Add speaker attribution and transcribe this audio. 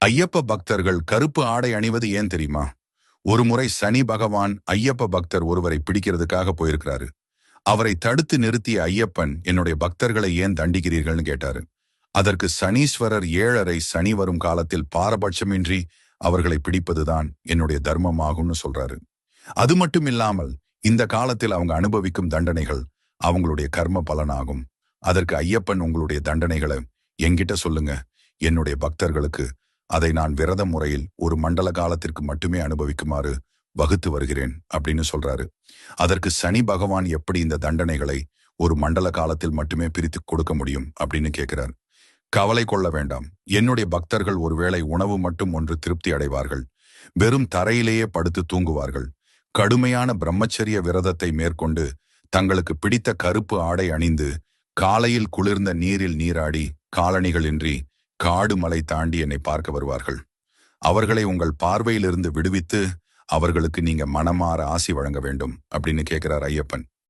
Speaker 1: ஐயப்ப பக்தர்கள் கருப்பு ஆடை அணிவது ஏன் தெரியுமா? ஒருமுறை சனி பகவான் ஐயப்ப பக்தர் ஒருவரை பிடிக்கிறதுக்காக போயிருக்கிறாரு. அவரை தடுத்து நிறுத்திய ஐயப்பன், என்னுடைய பக்தர்களை ஏன் தண்டிக்கிறீர்கள்னு கேட்டாரு. அதற்கு சனீஸ்வரர், 7.5 சனி வரும் காலத்தில் பாரபட்சமின்றி அவர்களை பிடிப்பதுதான் என்னுடைய தர்மமாகும்னு சொல்றாரு. அது மட்டும் இல்லாமல் இந்த காலத்தில் அவங்க அனுபவிக்கும் தண்டனைகள் அவங்களுடைய கர்ம பலனாகும். அதற்கு ஐயப்பன், உங்களுடைய தண்டனைகளை என்கிட்ட சொல்லுங்க, என்னுடைய பக்தர்களுக்கு அதை நான் விரத முறையில் ஒரு மண்டல காலத்திற்கு மட்டுமே அனுபவிக்குமாறு வகுத்து வருகிறேன் அப்படின்னு சொல்றாரு. அதற்கு சனி பகவான், எப்படி இந்த தண்டனைகளை ஒரு மண்டல காலத்தில் மட்டுமே பிரித்து கொடுக்க முடியும் அப்படின்னு கேட்கிறார். கவலை கொள்ள வேண்டாம், என்னுடைய பக்தர்கள் ஒருவேளை உணவு மட்டும் ஒன்று திருப்தி அடைவார்கள். வெறும் தரையிலேயே படுத்து தூங்குவார்கள். கடுமையான பிரம்மச்சரிய விரதத்தை மேற்கொண்டு தங்களுக்கு பிடித்த கருப்பு ஆடை அணிந்து காலையில் குளிர்ந்த நீரில் நீராடி காலணிகளின்றி காடு மலை தாண்டி என்னை பார்க்க வருவார்கள். அவர்களை உங்கள் பார்வையிலிருந்து விடுவித்து அவர்களுக்கு நீங்க மனமாற ஆசி வழங்க வேண்டும் அப்படின்னு கேட்கிறார் ஐயப்பன்.